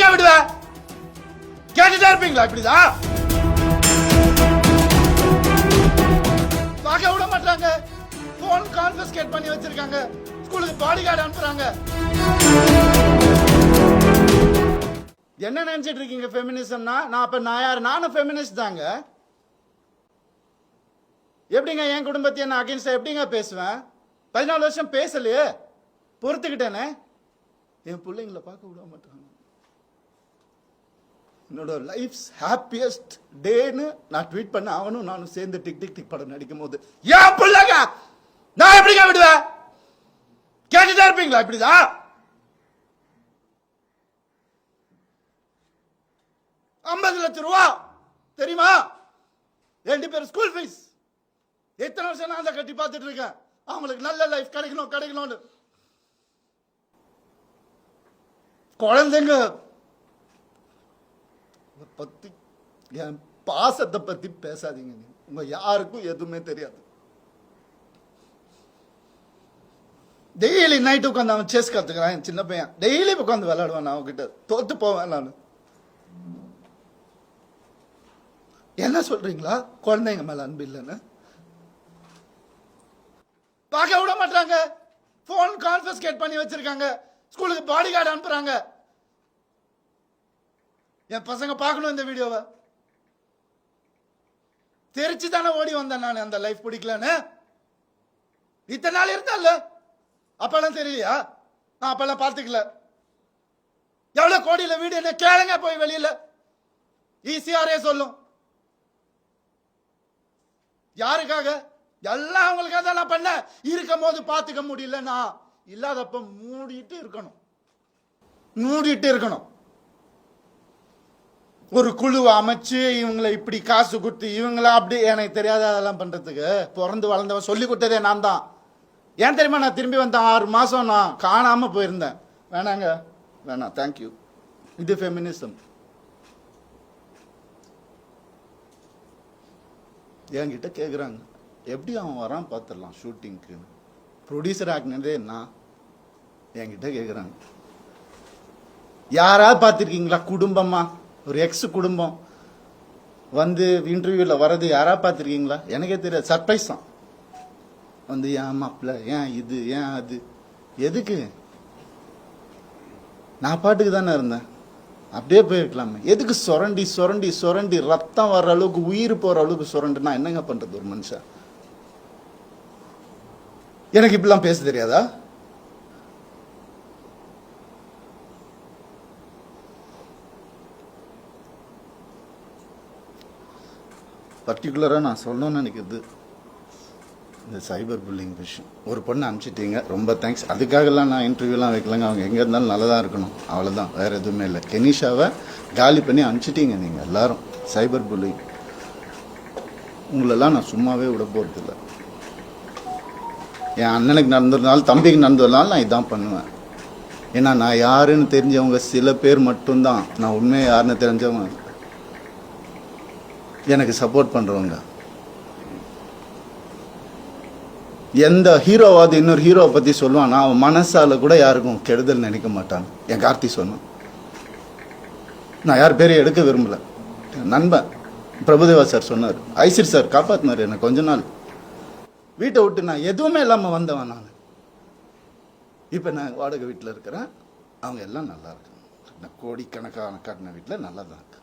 எப்படிங்க விடுவ? கேட்டுட்டே இருப்பீங்களா இப்படிதான்? பார்க்க விட மாட்டாங்க. போன் கான்ஃபிஸ்கேட் பண்ணி வச்சிருக்காங்க. ஸ்கூலுக்கு பாடி கார்டு அனுப்புறாங்க. என்ன நினைச்சிட்டு இருக்கீங்க ஃபெமினிசம்னா? நான் அப்ப நான் யார்? நானும் ஃபெமினிஸ்ட் தாங்க. எப்படிங்க என் குடும்பத்தை நான் அகைன்ஸ்டா எப்படிங்க பேசுவேன்? 14 வருஷம் பேசலையே, பொறுத்துக்கிட்டேனே. என் பிள்ளைங்களை பார்க்க விட மாட்டாங்க. என்னோட லைஃப்ஸ் ஹாப்பியஸ்ட் டேன்னு நான் ட்வீட் பண்ண அவனும் நானும் சேர்ந்து டிக் டிக் டிக் படம் நடிக்கும் போது என் பிள்ளைங்க நான் எப்படிங்க விடுவேன்? கேட்டுட்டே இருப்பீங்களா இப்படிதான்? $50 லட்சம் தெரியுமா? 2 பேர் ஸ்கூல் ஃபீஸ். எத்தனை வருஷம் நான் அதை கட்டி பார்த்துட்டு இருக்கேன். அவங்களுக்கு நல்ல லைஃப் கிடைக்கணும் கிடைக்கணும்னு. குழந்தைங்க பத்தி, என் பாசத்தை பத்தி பேசாதீங்க. உங்க யாருக்கும் எதுவுமே தெரியாது. டெய்லி நைட்டு உட்காந்து அவன் செஸ் கத்துக்கிறான். என் சின்ன பையன் டெய்லி உட்காந்து விளையாடுவான். அவன்கிட்ட தோத்து போவேன் நான். என்ன சொல்றீங்களா? குழந்தைங்க மேல அன்பு இல்லைன்னு பார்க்க விட மாட்டாங்க. போன் கான்ஃபிஸ்கேட் பண்ணி வச்சிருக்காங்க. ஸ்கூலுக்கு பாடி கார்டு அனுப்புறாங்க. என் பசங்க பார்க்கணும் இந்த வீடியோவை. தெரிச்சு தானே ஓடி வந்தேன் நான். அந்த லைஃப் பிடிக்கலன்னு இத்தனை நாள் இருந்தால அப்பெல்லாம் தெரியலையா? நான் அப்பெல்லாம் பார்த்துக்கல. எவ்வளவு கோடியில வீடு என்ன கேளுங்க போய் வெளியில. ஈஸியாரே சொல்லும். யாருக்காக? எல்லாம் அவங்களுக்காக தான் நான் பண்ண. இருக்கும் போது பார்த்துக்க முடியல. நான் இல்லாதப்ப மூடிட்டு இருக்கணும். மூடிட்டு இருக்கணும். ஒரு குழுவை அமைச்சு இவங்களை இப்படி காசு கொடுத்து இவங்கள அப்படி எனக்கு தெரியாத அதெல்லாம் பண்றதுக்கு பிறந்து வளர்ந்தவன் சொல்லி கொடுத்ததே நான் தான். ஏன் தெரியுமா? நான் திரும்பி வந்தேன் 6 மாசம் நான் காணாம போயிருந்தேன். வேணாங்க, வேணாம், தேங்க்யூ. இது ஃபெமினிசம். என்கிட்ட கேட்குறாங்க எப்படி அவன் வரான் பார்த்துடலாம் ஷூட்டிங்க்கு. ப்ரொடியூசர் ஆகினதே நான். என்கிட்ட கேட்குறாங்க யாராவது பார்த்துருக்கீங்களா குடும்பமா? ஒரு எக்ஸ் குடும்பம் வந்து இன்டர்வியூவில் வர்றது யாராவது பார்த்துருக்கீங்களா? எனக்கே தெரியாது. சர்ப்ரைஸ் தான். வந்து ஏன் மாப்பிள்ள, ஏன் இது, ஏன் அது, எதுக்கு? நான் பாட்டுக்கு தானே இருந்தேன். அப்படியே போயிருக்கலாமே. எதுக்கு சுரண்டி சுரண்டி சுரண்டி ரத்தம் வர்ற அளவுக்கு உயிர் போற அளவுக்கு சுரண்டுனா என்னங்க பண்றது ஒரு மனுஷன்? எனக்கு இப்படிலாம் பேச தெரியாதா? பர்டிகுலரா நான் சொல்லணும்னு நினைக்கிறது இந்த சைபர் புல்லிங் விஷயம். ஒரு பொண்ணு அனுப்பிச்சிட்டீங்க, ரொம்ப தேங்க்ஸ். அதுக்காகலாம் நான் இன்டர்வியூலாம் வைக்கலங்க. அவங்க எங்கே இருந்தாலும் நல்லதாக இருக்கணும், அவ்வளோதான், வேற எதுவுமே இல்லை. கெனிஷாவை காலி பண்ணி அனுப்பிச்சிட்டீங்க நீங்கள் எல்லாரும். சைபர் புல்லிங் உங்களெல்லாம் நான் சும்மாவே விட போகிறதில்ல. என் அண்ணனுக்கு நடந்ததுனால தம்பிக்கு நடந்ததுனால நான் இதான் பண்ணுவேன். ஏன்னா நான் யாருன்னு தெரிஞ்சவங்க சில பேர் மட்டும்தான். நான் உண்மையாக யாருன்னு தெரிஞ்சவங்க எனக்கு சப்போர்ட் பண்ணுறவங்க. எந்த ஹீரோவாவது இன்னொரு ஹீரோவை பற்றி சொல்லுவான், அவன் மனசால கூட யாருக்கும் கெடுதல் நினைக்க மாட்டான். என் கார்த்தி சொன்னான். நான் யார் பேரையும் எடுக்க விரும்பல. நண்பன் பிரபுதேவா சார் சொன்னார், ஐசிர் சார் காப்பாத்தினார் என்னை. கொஞ்ச நாள் வீட்டை விட்டு நான் எதுவுமே இல்லாமல் வந்தவன் நான். இப்போ நான் வாடகை வீட்டில் இருக்கிறேன். அவங்க எல்லாம் நல்லா இருக்காங்க. நான் கோடிக்கணக்கான கட்டின வீட்டில் நல்லா தான் இருக்கு.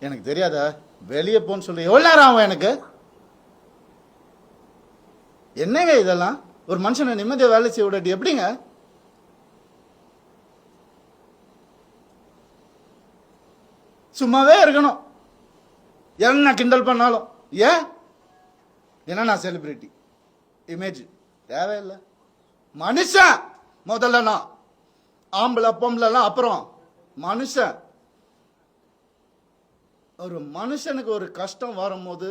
எனக்கு தெரியாதா வெளியே போன்னு சொல்லி எவ்வளோ நேரம் ஆகும் எனக்கு? என்னங்க இதெல்லாம்? ஒரு மனுஷனை நிம்மதியை வேலை செய்ய விடாட்டி எப்படிங்க? சும்மாவே இருக்கணும். என்ன கிண்டல் பண்ணாலும். ஏன்? ஏன்னா நான் செலிபிரிட்டி இமேஜ் தேவையில்லை. மனுஷன் முதல்ல. நான் ஆம்பளை பொம்பளைலாம் அப்புறம். மனுஷன். ஒரு மனுஷனுக்கு ஒரு கஷ்டம் வரும்போது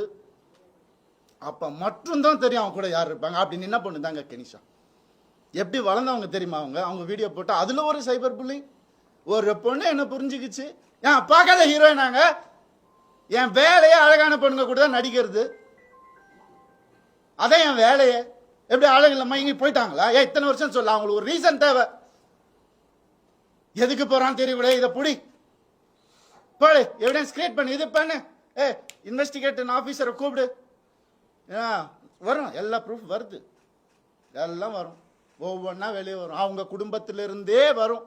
அப்ப மட்டும்தான் தெரியும் அவன் கூட யார் இருப்பாங்க. அப்படின்னு என்ன பண்ணுதாங்க கெனிஷா. எப்படி வளர்ந்தவங்க தெரியுமா? அவங்க வீடியோ போட்டா அதுல ஒரு சைபர் புல்லிங். ஒரு பொண்ணு என்ன புரிஞ்சுக்கிச்சு, ஏன் பார்க்காத ஹீரோயினாங்க, என் வேலையே அழகான பொண்ணுங்க கூட தான் நடிக்கிறது. அதான் என் வேலையே. எப்படி அழகு இல்லாம இங்க போயிட்டாங்களா? ஏன் இத்தனை வருஷம் சொல்ல? அவங்களுக்கு ஒரு ரீசன் தேவை. எதுக்கு போறான்னு தெரியக்கூட இதை புடி போடு, எவிடன்ஸ் கிரியேட் பண்ணு, இது பண்ணு, இன்வெஸ்டிகேட்டிங் ஆஃபீஸரை கூப்பிடு. வரும், எல்லா ப்ரூஃப் வருது, எல்லாம் வரும், ஒவ்வொன்றா வெளியே வரும். அவங்க குடும்பத்திலிருந்தே வரும்,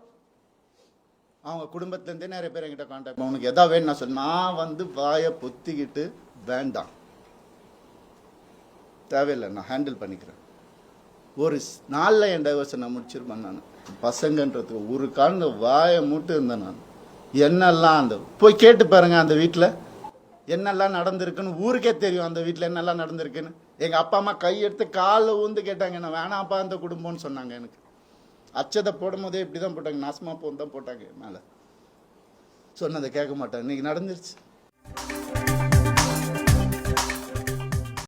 அவங்க குடும்பத்திலேருந்தே நிறைய பேர் என்கிட்ட கான்டாக்ட். உனக்கு எதா வேணும் நான் சொன்ன, நான் வந்து வாயை பொத்திக்கிட்டு வேண்டாம் தேவையில்லை, நான் ஹேண்டில் பண்ணிக்கிறேன். ஒரு நாளில் என் டைவர்ஸை நான் முடிச்சிருப்பேன். நான் பசங்கன்றதுக்கு ஒரு கால வாயை மூட்டு இருந்தேன். நான் என்னெல்லாம் அந்த போய் கேட்டு பாருங்க, அந்த வீட்டில் என்னெல்லாம் நடந்திருக்குன்னு ஊருக்கே தெரியும். அந்த வீட்டில் என்னெல்லாம் நடந்திருக்குன்னு எங்கள் அப்பா அம்மா கையெடுத்து காலில் ஊந்து கேட்டாங்க, என்ன வேணாப்பா அந்த குடும்பம்னு சொன்னாங்க. எனக்கு அச்சதை போடும் போதே இப்படி தான் போட்டாங்க, நாசமா போன்னு தான் போட்டாங்க மேலே. சொன்னதை கேட்க மாட்டேன். இன்னைக்கு நடந்துருச்சு.